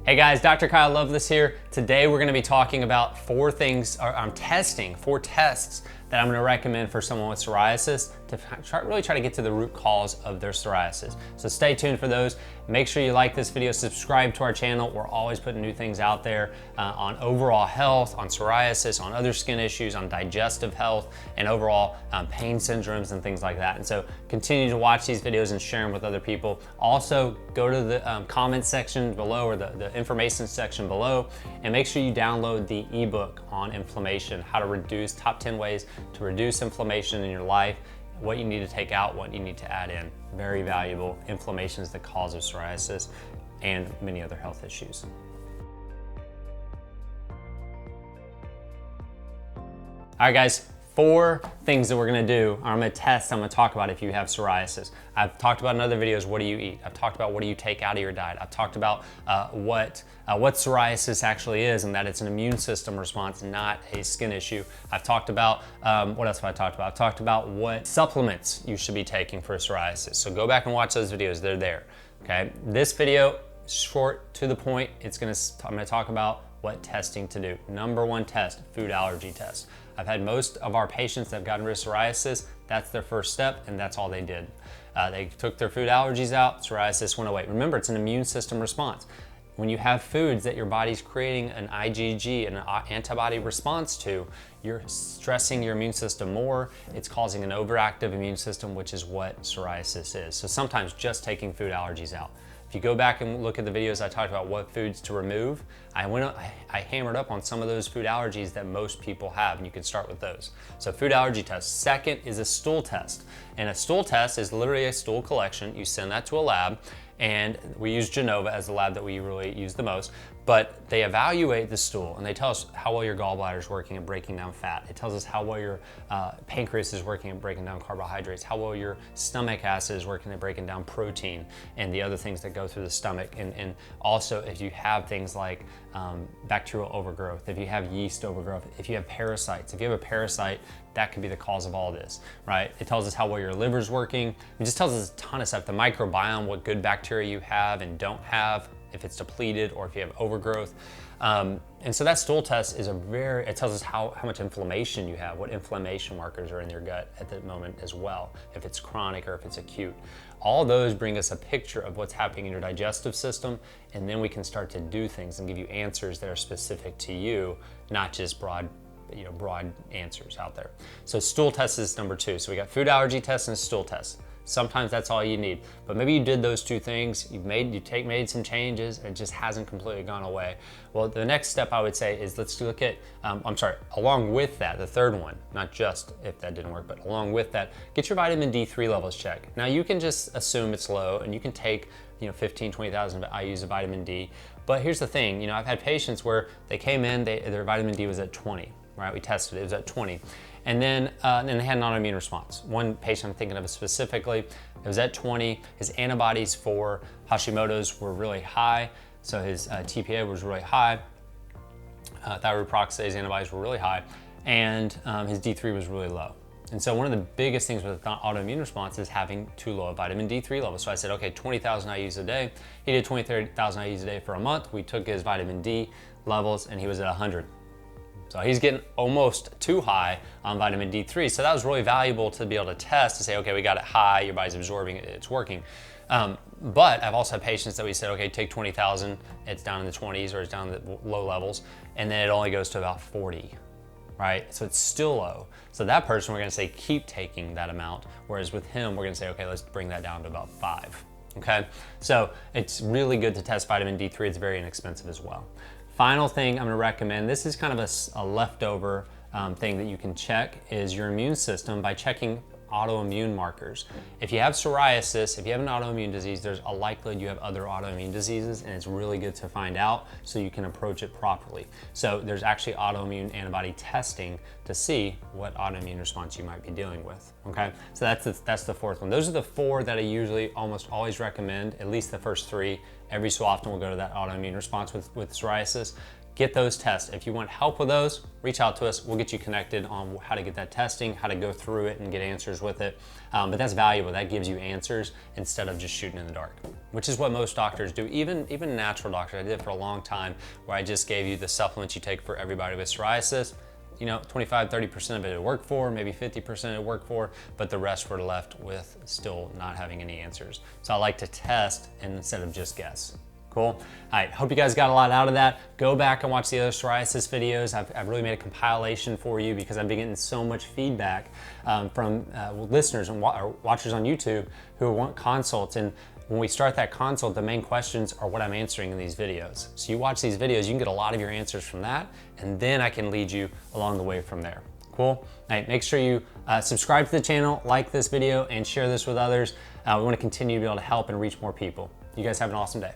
Hey guys, Dr. Kyle Loveless here. Today we're gonna be talking about four tests that I'm gonna recommend for someone with psoriasis to really try to get to the root cause of their psoriasis. So stay tuned for those. Make sure you like this video, subscribe to our channel. We're always putting new things out there on overall health, on psoriasis, on other skin issues, on digestive health, and overall pain syndromes and things like that. And so continue to watch these videos and share them with other people. Also, go to the comment section below or the information section below and make sure you download the ebook on inflammation, how to reduce top 10 ways to reduce inflammation in your life, what you need to take out, what you need to add in. Very valuable. Inflammation is the cause of psoriasis and many other health issues. All right, guys. Four things that we're gonna do, I'm gonna talk about if you have psoriasis. I've talked about in other videos, what do you eat? I've talked about what do you take out of your diet. I've talked about what psoriasis actually is and that it's an immune system response, not a skin issue. I've talked about, what else have I talked about? I've talked about what supplements you should be taking for psoriasis. So go back and watch those videos, they're there, okay? This video, short, to the point, I'm gonna talk about what testing to do. Number one test, food allergy test. I've had most of our patients that have gotten rid of psoriasis, that's their first step and that's all they did. They took their food allergies out, psoriasis went away. Remember, it's an immune system response. When you have foods that your body's creating an IgG, an antibody response to, you're stressing your immune system more, it's causing an overactive immune system, which is what psoriasis is. So sometimes just taking food allergies out. If you go back and look at the videos I talked about what foods to remove, I hammered up on some of those food allergies that most people have, and you can start with those. So food allergy test. Second is a stool test. And a stool test is literally a stool collection. You send that to a lab, and we use Genova as the lab that we really use the most, but they evaluate the stool and they tell us how well your gallbladder is working at breaking down fat. It tells us how well your pancreas is working at breaking down carbohydrates, how well your stomach acid is working at breaking down protein and the other things that go through the stomach. And also if you have things like bacterial overgrowth, if you have yeast overgrowth, if you have parasites, if you have a parasite, that could be the cause of all this, right? It tells us how well your liver's working. It just tells us a ton of stuff. The microbiome, what good bacteria you have and don't have, if it's depleted or if you have overgrowth. And so that stool test is it tells us how much inflammation you have, what inflammation markers are in your gut at the moment as well, if it's chronic or if it's acute. All those bring us a picture of what's happening in your digestive system, and then we can start to do things and give you answers that are specific to you, not just broad answers out there. So stool test is number two. So we got food allergy test and stool test. Sometimes that's all you need, but maybe you did those two things, made some changes, and it just hasn't completely gone away. Well, the next step I would say is let's look at, along with that, the third one, not just if that didn't work, but along with that, get your vitamin D3 levels checked. Now you can just assume it's low and you can take 15, 20,000 IUs of vitamin D, but here's the thing, I've had patients where they came in, their vitamin D was at 20, right? We tested it, it was at 20. And then they had an autoimmune response. One patient I'm thinking of specifically, it was at 20. His antibodies for Hashimoto's were really high. So his TPA was really high. Thyroid peroxidase antibodies were really high. And his D3 was really low. And so one of the biggest things with autoimmune response is having too low a vitamin D3 level. So I said, okay, 20,000 IUs a day. He did 20,000 IUs a day for a month. We took his vitamin D levels and he was at 100. So he's getting almost too high on vitamin D3. So that was really valuable to be able to test to say, okay, we got it high, your body's absorbing it, it's working. But I've also had patients that we said, okay, take 20,000, it's down in the 20s or it's down in the low levels, and then it only goes to about 40, right? So it's still low. So that person, we're gonna say, keep taking that amount. Whereas with him, we're gonna say, okay, let's bring that down to about 5, okay? So it's really good to test vitamin D3. It's very inexpensive as well. Final thing I'm gonna recommend, this is kind of a leftover thing that you can check, is your immune system by checking autoimmune markers. If you have psoriasis, if you have an autoimmune disease, there's a likelihood you have other autoimmune diseases, and it's really good to find out so you can approach it properly. So there's actually autoimmune antibody testing to see what autoimmune response you might be dealing with, okay? So that's the fourth one. Those are the four that I usually almost always recommend, at least the first three. Every so often we'll go to that autoimmune response with psoriasis. get those tests. If you want help with those, reach out to us. We'll get you connected on how to get that testing, how to go through it and get answers with it. But that's valuable. That gives you answers instead of just shooting in the dark, which is what most doctors do. Even natural doctors. I did it for a long time where I just gave you the supplements you take for everybody with psoriasis. You know, 25, 30% of it worked for, maybe 50% it worked for, but the rest were left with still not having any answers. So I like to test instead of just guess. Cool. All right, hope you guys got a lot out of that. Go back and watch the other psoriasis videos. I've really made a compilation for you because I've been getting so much feedback from listeners and watchers on YouTube who want consults. And when we start that consult, the main questions are what I'm answering in these videos. So you watch these videos, you can get a lot of your answers from that, and then I can lead you along the way from there. Cool? All right, make sure you subscribe to the channel, like this video, and share this with others. We want to continue to be able to help and reach more people. You guys have an awesome day.